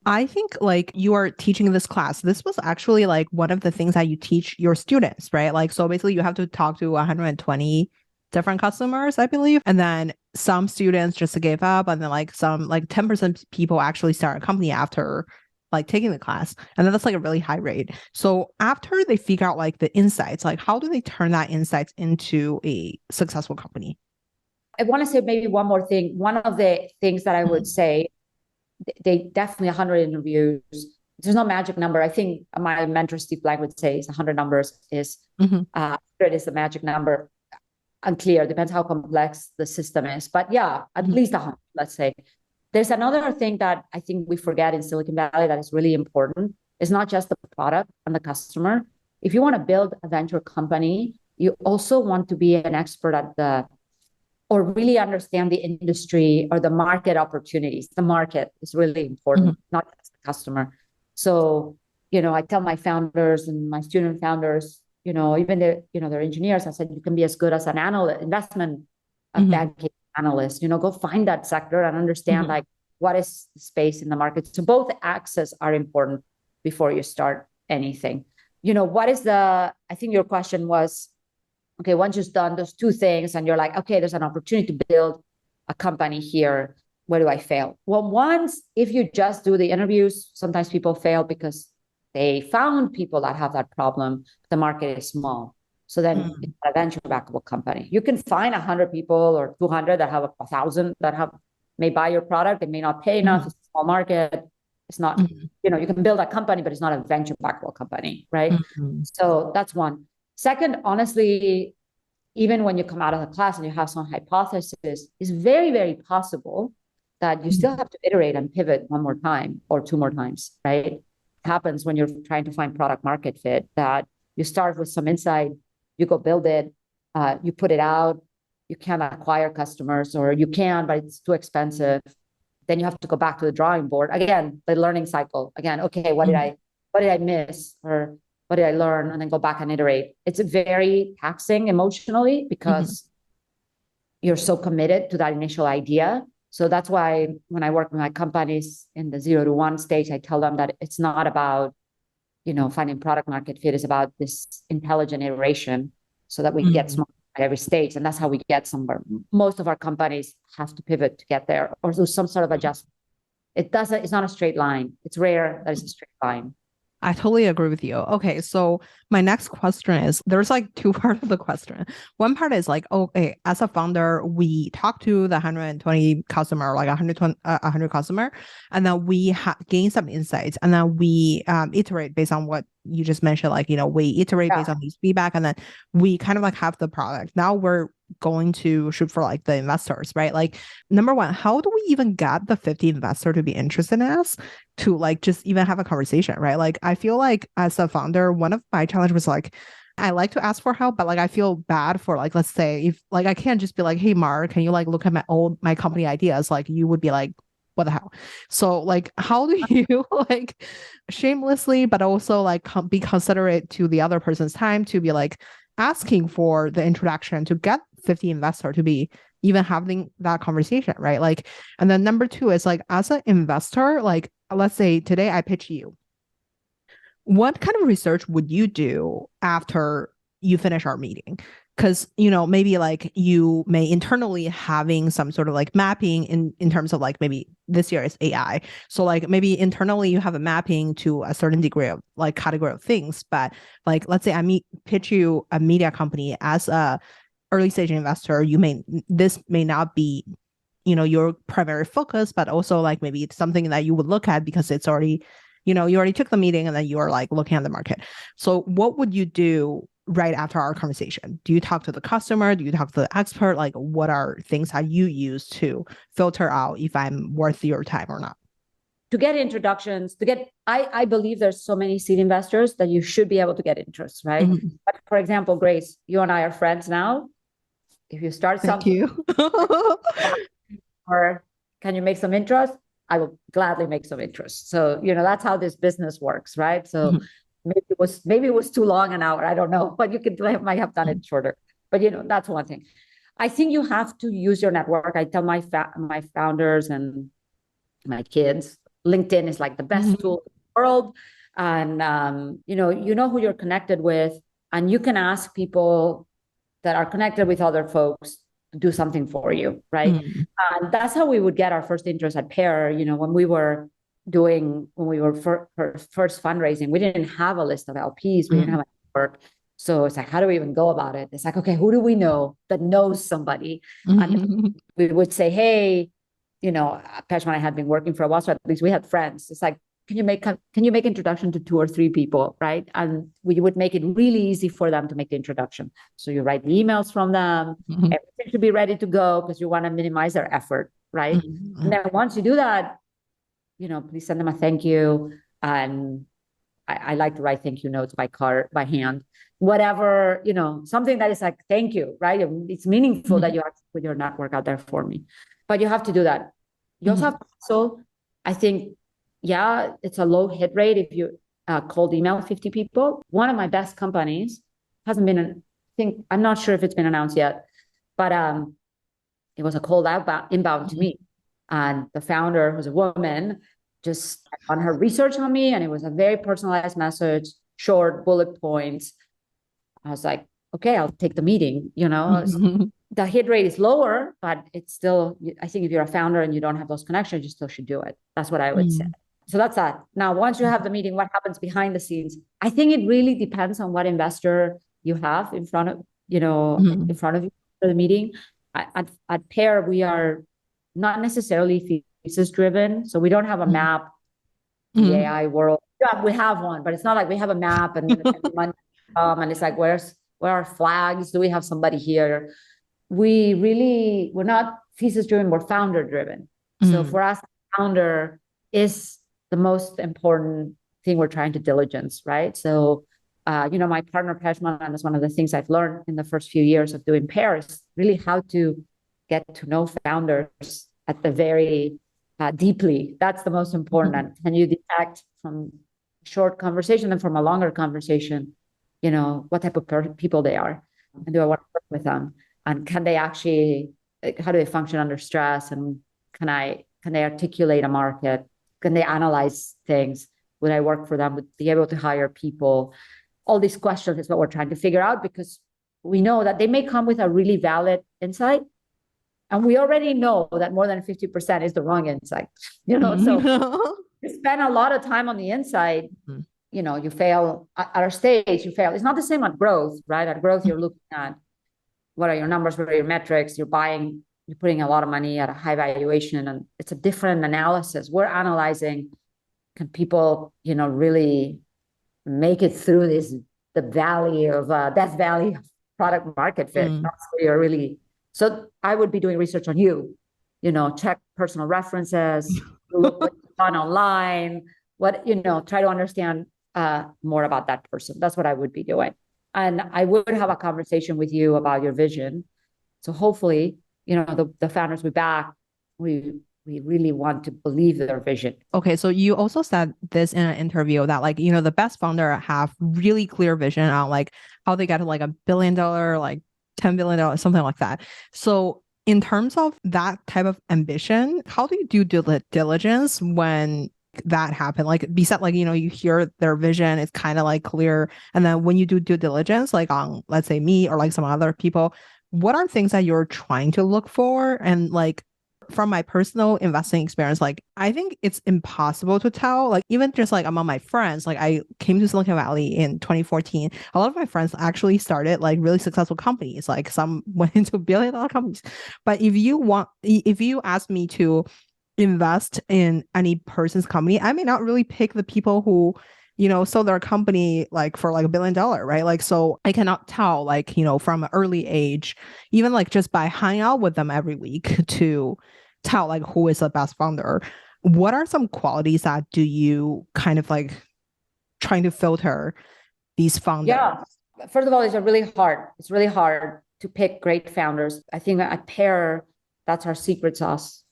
I think like you are teaching this class. This was actually like one of the things that you teach your students, right? Like, so basically you have to talk to 120 different customers, I believe. And then some students just gave up. And then like some like 10% people actually start a company after like taking the class. And then that's like a really high rate. So after they figure out like the insights, like how do they turn that insights into a successful company? I want to say maybe one more thing. One of the things that I would Mhm. say, they definitely 100 interviews. There's no magic number. I think my mentor Steve Blank would say is 100 numbers is Mhm. 100 is the magic number. Unclear, depends how complex the system is. But yeah, at Mhm. least 100, let's say. There's another thing that I think we forget in Silicon Valley that is really important. It's not just the product and the customer. If you want to build a venture company, you also want to be an expert at the or really understand the industry or the market opportunities. The market is really Mhm. important, not just the customer. So, I tell my founders and my student founders, even they're engineers. I said, you can be as good as an analyst, investment Mhm. banking analyst, go find that sector and understand Mhm. like what is the space in the market. So both axes are important before you start anything. I think your question was, okay, once you've done those two things and you're like, okay, there's an opportunity to build a company here. Where do I fail? Well, if you just do the interviews, sometimes people fail because they found people that have that problem. The market is small. So then it's a venture backable company. You can find 100 people or 200 that have 1,000 that may buy your product. They may not pay enough. It's a small market. It's not, you can build a company, but it's not a venture backable company, right? So that's one. Second, honestly, even when you come out of the class and you have some hypothesis, it's very, very possible that you still have to iterate and pivot one more time or two more times, right? It happens when you're trying to find product market fit, that you start with some insight, you go build it, you put it out, you can't acquire customers, or you can, but it's too expensive. Then you have to go back to the drawing board. Again, the learning cycle. Again, okay, what did I miss? Or what did I learn? And then go back and iterate. It's very taxing emotionally because you're so committed to that initial idea. So that's why when I work with my companies in the 0 to 1 stage, I tell them that it's not about, finding product market fit. It's about this intelligent iteration so that we get smart at every stage. And that's how we get somewhere. Most of our companies have to pivot to get there or do some sort of adjustment. It's not a straight line. It's rare that it's a straight line. I totally agree with you. Okay, so my next question is, there's like two parts of the question. One part is like, okay, as a founder, we talk to the 120 customer, like 100 customer, and then we gain some insights, and then we iterate based on what you just mentioned, like, we iterate based on these feedback, and then we kind of like have the product. Now we're going to shoot for like the investors, right? Like, number one, how do we even get the 50 investor to be interested in us to like just even have a conversation, right? Like, I feel like as a founder, one of my challenge was like, I like to ask for help, but like I feel bad for like, let's say if like I can't just be like, hey Mark, can you like look at my company ideas? Like you would be like, what the hell? So like, how do you like shamelessly, but also like be considerate to the other person's time to be like asking for the introduction to get 50 investor to be even having that conversation, right? Like, and then number two is like, as an investor, like let's say today I pitch you, what kind of research would you do after you finish our meeting? Because, maybe like you may internally having some sort of like mapping in terms of like maybe this year is AI. So like maybe internally you have a mapping to a certain degree of like category of things. But like, let's say pitch you a media company as a early stage investor, this may not be, your primary focus, but also like maybe it's something that you would look at because it's already, you already took the meeting and then you are like looking at the market. So what would you do right after our conversation? Do you talk to the customer? Do you talk to the expert? Like, what are things that you use to filter out if I'm worth your time or not? To get introductions, I believe there's so many seed investors that you should be able to get interest, right? But for example, Grace, you and I are friends now. If you start something, or can you make some interest? I will gladly make some interest. So, that's how this business works, right? So maybe it was too long an hour. I don't know, but might have done it shorter. But, that's one thing. I think you have to use your network. I tell my founders and my kids, LinkedIn is like the best tool in the world. And, you know who you're connected with, and you can ask people that are connected with other folks to do something for you, right? And that's how we would get our first interest at Pear. When we were first fundraising, we didn't have a list of LPs. We didn't have a network. So it's like, how do we even go about it? It's like, okay, who do we know that knows somebody? And we would say, hey, Peshman and I had been working for a while, so at least we had friends. It's like, can you make introduction to 2 or 3 people, right? And we would make it really easy for them to make the introduction. So you write the emails from them. Everything should be ready to go because you want to minimize their effort, right? And then once you do that, please send them a thank you. And I like to write thank you notes by hand, whatever, something that is like, thank you, right? It's meaningful that you have to put your network out there for me, but you have to do that. You also have to, so I think, it's a low hit rate if you cold email 50 people. One of my best companies hasn't been, I'm not sure if it's been announced yet, but it was a cold inbound to me. And the founder, who's a woman, just on her research on me, and it was a very personalized message, short bullet points. I was like, okay, I'll take the meeting, The hit rate is lower, but it's still, I think if you're a founder and you don't have those connections, you still should do it. That's what I would say. So that's that. Now, once you have the meeting, what happens behind the scenes? I think it really depends on what investor you have in front of, you know, Mhm. in front of you for the meeting. At Pear, we are not necessarily thesis driven. So we don't have a Mhm. map, the Mhm. AI world. Yeah, we have one, but it's not like we have a map and then every month, and it's like, where are flags? Do we have somebody here? We're not thesis driven, we're founder driven. So Mhm. for us, founder is the most important thing we're trying to diligence, right? So, my partner Peshman, and that's one of the things I've learned in the first few years of doing Pear is really how to get to know founders at the very deeply. That's the most important. Mhm. And can you detect from short conversation and from a longer conversation, what type of people they are, and do I want to work with them? And can they actually, like, how do they function under stress? And can they articulate a market? Can they analyze things? Would I work for them? Would be able to hire people? All these questions is what we're trying to figure out, because we know that they may come with a really valid insight. And we already know that more than 50% is the wrong insight, so you spend a lot of time on the inside, Mhm. you fail at our stage, you fail. It's not the same at growth, right? At growth, you're looking at what are your numbers, what are your metrics, you're putting a lot of money at a high valuation, and it's a different analysis. We're analyzing, can people, really make it through the valley of death valley of product market fit. Mhm. That's where you're really, so I would be doing research on you, check personal references, look what's on online, try to understand more about that person. That's what I would be doing. And I would have a conversation with you about your vision. So hopefully, the founders we back, we really want to believe their vision. Okay, so you also said this in an interview that like, the best founder have really clear vision on like how they get to like $1 billion, like $10 billion, something like that. So in terms of that type of ambition, how do you do due diligence when that happen? Like besides, like, you hear their vision, it's kind of like clear. And then when you do due diligence, like on, let's say me or like some other people, what are things that you're trying to look for? And like, from my personal investing experience, like I think it's impossible to tell. Like even just like among my friends, like I came to Silicon Valley in 2014. A lot of my friends actually started like really successful companies. Like some went into $1 billion companies. But if you ask me to invest in any person's company, I may not really pick the people who sold their company like for like $1 billion, right? Like, so I cannot tell, like, from an early age, even like just by hanging out with them every week to tell like who is the best founder. What are some qualities that do you kind of like trying to filter these founders? Yeah. First of all, it's really hard to pick great founders. I think at Pear, that's our secret sauce,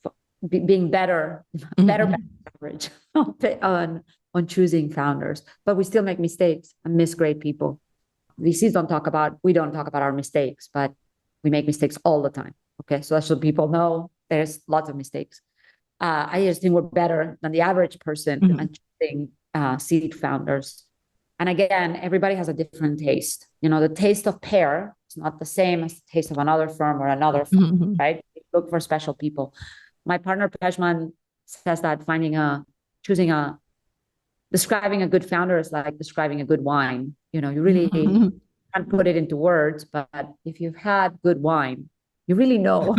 being better Mhm. average on choosing founders. But we still make mistakes and miss great people. We don't talk about our mistakes, but we make mistakes all the time. Okay. So that's so people know there's lots of mistakes. I just think we're better than the average person Mhm. at choosing seed founders. And again, everybody has a different taste. The taste of Pear is not the same as the taste of another firm or another firm, Mhm. right? We look for special people. My partner Peshman says that describing a good founder is like describing a good wine. You really Mhm. can't put it into words, but if you've had good wine, you really know.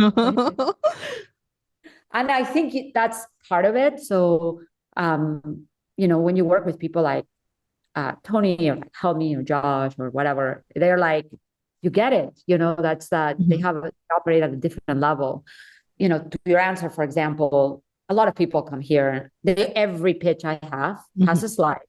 And I think that's part of it. So, when you work with people like Tony or like Helmy or Josh or whatever, they're like, you get it. That's that they operate at a different level. To your answer, for example, a lot of people come here. Every pitch I have has Mhm. a slide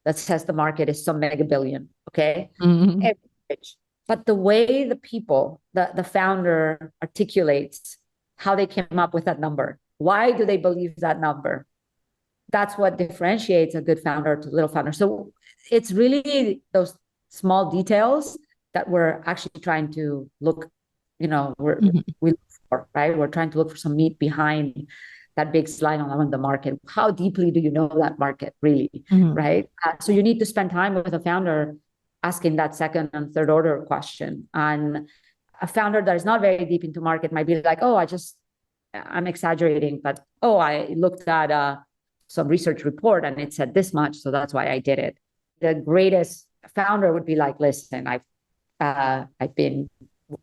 that says the market is some mega billion. Okay, Mhm. every pitch. But the way the founder articulates how they came up with that number, why do they believe that number? That's what differentiates a good founder to little founder. So it's really those small details that we're actually trying to look, Mhm. we look for, right? We're trying to look for some meat behind that big slide on the market. How deeply do you know that market really, Mhm. right? So you need to spend time with a founder asking that second and third order question. And a founder that is not very deep into market might be like, oh, I'm exaggerating, but I looked at some research report and it said this much, so that's why I did it. The greatest founder would be like, listen, I've been,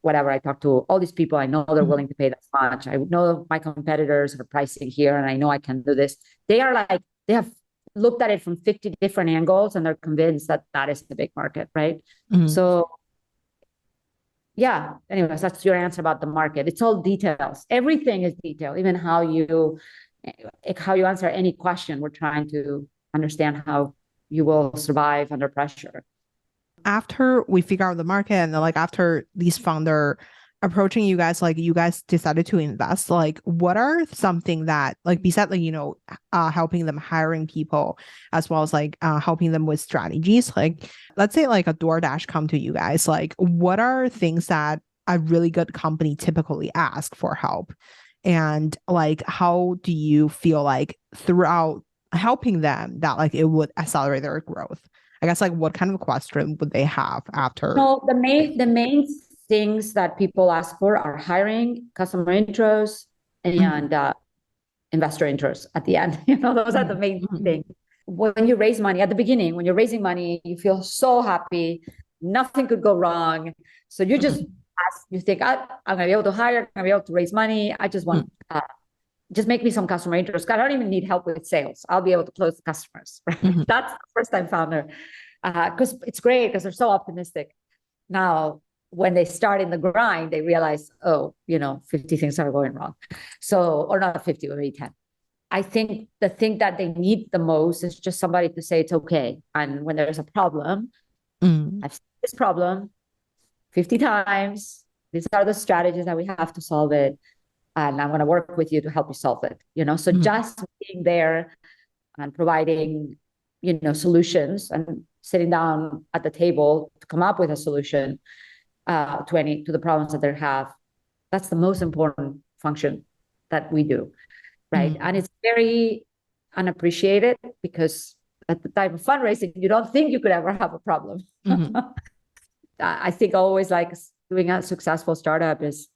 whatever, I talk to all these people. I know they're willing to pay that much. I know my competitors are pricing here, and I know I can do this. They are like, they have looked at it from 50 different angles, and they're convinced that that is the big market, right? So yeah, anyways, that's your answer about the market. It's all details. Everything is detail, even how you answer any question. We're trying to understand how you will survive under pressure. After we figure out the market, and then like after these founder approaching you guys, like you guys decided to invest, like what are something that, like besides like, helping them hiring people, as well as like helping them with strategies, like let's say like a DoorDash come to you guys, like what are things that a really good company typically ask for help? And like, how do you feel like throughout helping them that like it would accelerate their growth? I guess like what kind of question would they have after? No, the main things that people ask for are hiring, customer intros, and investor intros at the end. Those are the main things. When you raise money at the beginning, when you're raising money, you feel so happy, nothing could go wrong. So you just ask, you think, I'm going to be able to hire, I'm going to be able to raise money. I just want, just make me some customer intros. I don't even need help with sales. I'll be able to close the customers. Right? That's the first time founder. Because it's great because they're so optimistic. Now, when they start in the grind, they realize, 50 things are going wrong. So, or not 50, or maybe 10. I think the thing that they need the most is just somebody to say it's okay. And when there's a problem, I've seen this problem 50 times. These are the strategies that we have to solve it. And I'm going to work with you to help you solve it. So just being there and providing, solutions and sitting down at the table to come up with a solution to the problems that they have. That's the most important function that we do, right? And it's very unappreciated because at the time of fundraising, you don't think you could ever have a problem. I think always like doing a successful startup is,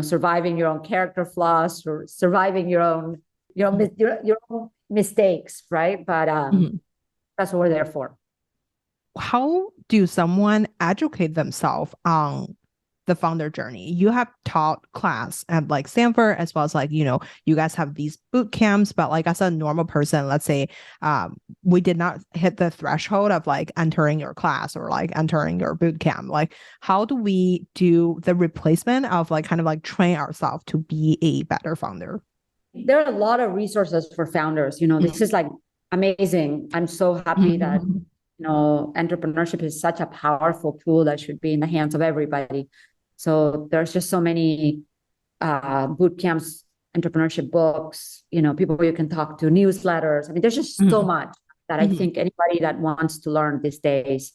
surviving your own character flaws or surviving your own mistakes, right? But that's what we're there for. How do someone educate themselves on the founder journey? You have taught class at like Stanford, as well as like, you guys have these boot camps, but like as a normal person, let's say we did not hit the threshold of like entering your class or like entering your boot camp. Like how do we do the replacement of like kind of like train ourselves to be a better founder? There are a lot of resources for founders. This is like amazing. I'm so happy that entrepreneurship is such a powerful tool that should be in the hands of everybody. So there's just so many boot camps, entrepreneurship books, people you can talk to, newsletters. I mean, there's just so much that I think anybody that wants to learn these days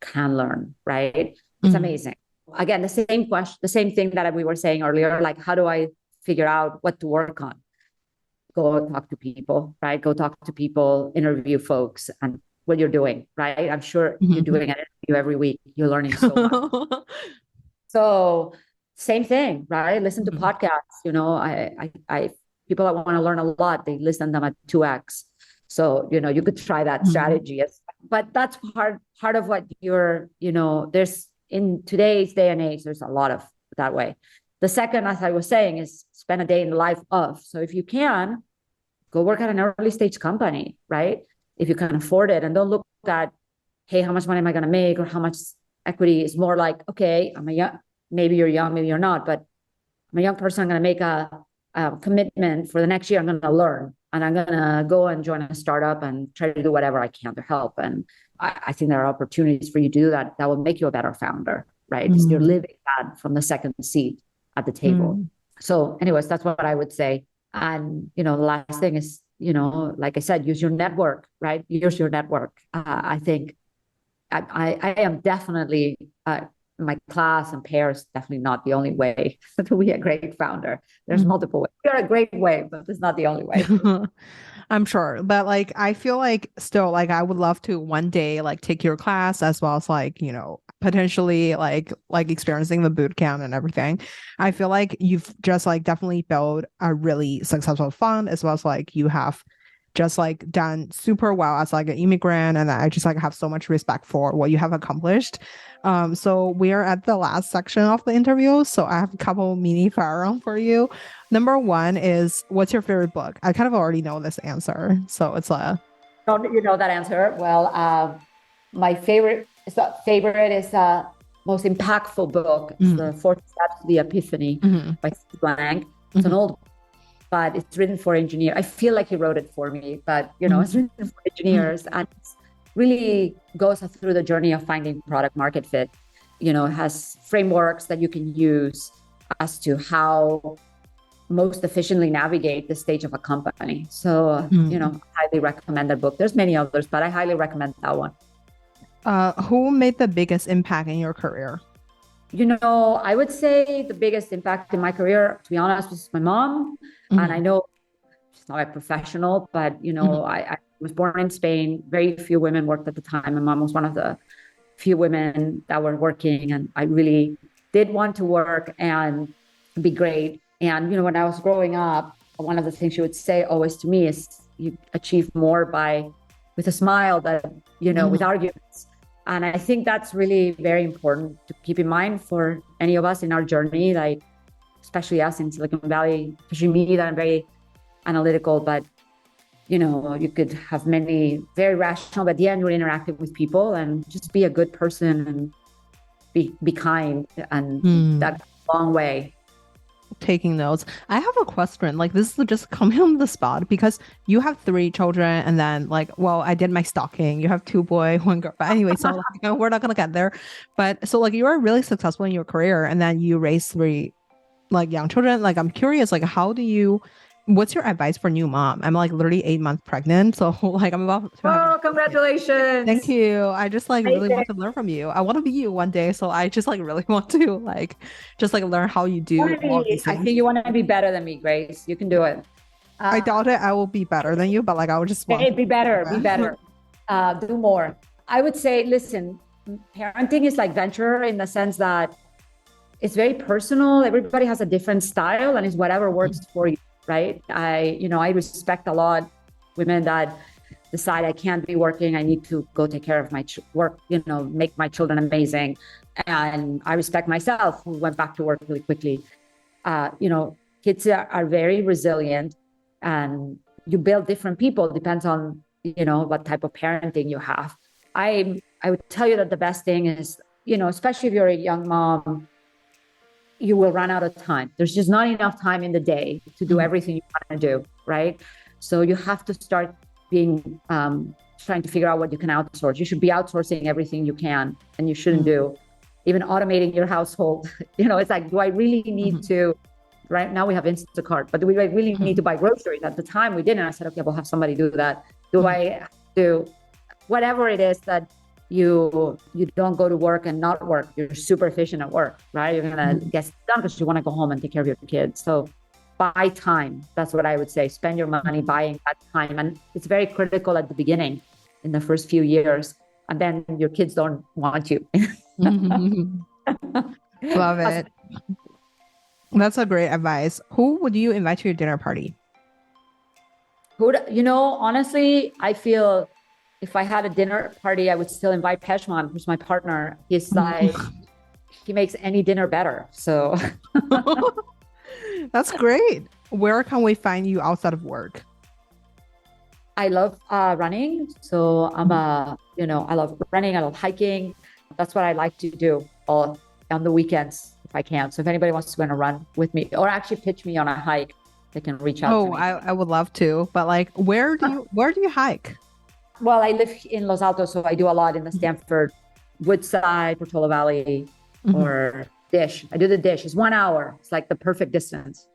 can learn, right? It's amazing. Again, the same question, the same thing that we were saying earlier, like, how do I figure out what to work on? Go talk to people, right? Go talk to people, interview folks, and what you're doing, right? I'm sure you're doing an interview every week. You're learning so much. So same thing, right? Listen to podcasts. I people that want to learn a lot, they listen to them at 2x. So, you could try that strategy. But that's part of what there's in today's day and age, there's a lot of that way. The second, as I was saying, is spend a day in the life of. So if you can, go work at an early stage company, right? If you can afford it, and don't look at, hey, how much money am I going to make, or how much equity. Is more like, okay, maybe you're young, maybe you're not, but I'm a young person. I'm going to make a commitment for the next year. I'm going to learn, and I'm going to go and join a startup and try to do whatever I can to help. And I think there are opportunities for you to do that will make you a better founder, right? You're living that from the second seat at the table. So anyways, that's what I would say. And, the last thing is, like I said, use your network, right? Use your network. I think I am definitely, my class and Pear is definitely not the only way to be a great founder. There's multiple ways. You're a great way, but it's not the only way. I'm sure. But like, I feel like still like, I would love to one day, like take your class, as well as like, potentially like experiencing the boot camp and everything. I feel like you've just like definitely built a really successful fund, as well as like you have just like done super well as like an immigrant. And I just like have so much respect for what you have accomplished. So we are at the last section of the interview. So I have a couple mini fire round for you. Number one is, what's your favorite book? I kind of already know this answer. So it's You know that answer? Well, my favorite is most impactful book. It's the 40 Steps to the Epiphany by Steve Blank. It's an old book, but it's written for engineers. I feel like he wrote it for me, but it's written for engineers, and it really goes through the journey of finding product market fit. It has frameworks that you can use as to how most efficiently navigate the stage of a company. So, I highly recommend that book. There's many others, but I highly recommend that one. Who made the biggest impact in your career? I would say the biggest impact in my career, to be honest, was my mom. And I know she's not a professional, but, I was born in Spain. Very few women worked at the time. My mom was one of the few women that were working. And I really did want to work and be great. And, when I was growing up, one of the things she would say always to me is, you achieve more with a smile than, with arguments. And I think that's really very important to keep in mind for any of us in our journey, like especially us in Silicon Valley, especially me, that I'm very analytical, but you could have many very rational, but at the end you're interacting with people, and just be a good person and be kind, and that goes a long way. Taking notes. I have a question. Like, this is just coming on the spot because you have 3 children, and then I did my stalking. You have 2 boys, 1 girl. But anyway, so we're not gonna get there. But so you are really successful in your career, and then you raise 3 young children. I'm curious, what's your advice for new mom? I'm literally 8 months pregnant. So I'm about to congratulations. Thank you. I just really want to learn from you. I want to be you one day. So I just really want to just learn how you do all these things. I think you want to be better than me, Grace. You can do it. I doubt it. I will be better than you, but I would just want be better. Do more. I would say, listen, parenting is like venture in the sense that it's very personal. Everybody has a different style, and it's whatever works for you. Right. I respect a lot women that decide I can't be working. I need to go take care of my work, make my children amazing. And I respect myself, who went back to work really quickly. Kids are very resilient, and you build different people. Depends on, what type of parenting you have. I would tell you that the best thing is, especially if you're a young mom, you will run out of time. There's just not enough time in the day to do everything you want to do, right? So you have to start being, trying to figure out what you can outsource. You should be outsourcing everything you can, and you shouldn't do. Even automating your household. It's like, do I really need to, right now we have Instacart, but do we really need to buy groceries? At the time we didn't. I said, okay, we'll have somebody do that. Do I do whatever it is that you don't go to work and not work? You're super efficient at work, right? You're gonna get done because you want to go home and take care of your kids. So buy time. That's what I would say. Spend your money buying that time. And it's very critical at the beginning, in the first few years. And then your kids don't want you. Love it. That's a great advice. Who would you invite to your dinner party? Honestly, I feel if I had a dinner party, I would still invite Peshman, who's my partner. He's he makes any dinner better. So that's great. Where can we find you outside of work? I love running. So I love running. I love hiking. That's what I like to do on the weekends if I can. So if anybody wants to go on a run with me, or actually pitch me on a hike, they can reach out to me. I would love to. But where do you hike? Well, I live in Los Altos, so I do a lot in the Stanford, Woodside, Portola Valley, or Dish. I do the Dish. It's 1 hour. It's the perfect distance.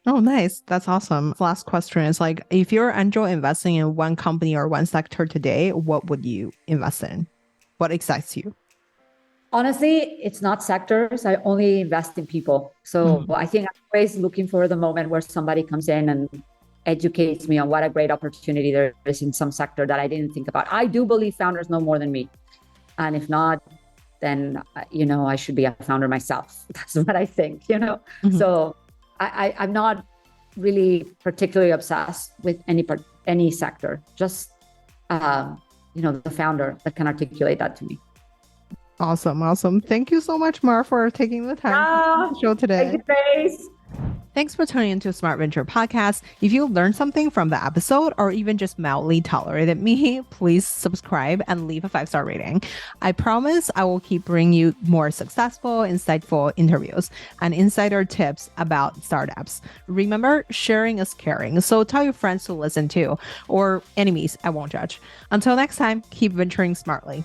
Oh, nice. That's awesome. Last question is if you're angel investing in one company or one sector today, what would you invest in? What excites you? Honestly, it's not sectors. I only invest in people. So I think I'm always looking for the moment where somebody comes in and educates me on what a great opportunity there is in some sector that I didn't think about. I do believe founders know more than me. And if not, then, I should be a founder myself. That's what I think, So I'm not really particularly obsessed with any sector, just the founder that can articulate that to me. Awesome. Thank you so much, Mar, for taking the time to the show today. Thank you, Grace. Thanks for tuning into Smart Venture Podcast. If you learned something from the episode or even just mildly tolerated me, please subscribe and leave a 5-star rating. I promise I will keep bringing you more successful, insightful interviews and insider tips about startups. Remember, sharing is caring. So tell your friends to listen too, or enemies, I won't judge. Until next time, keep venturing smartly.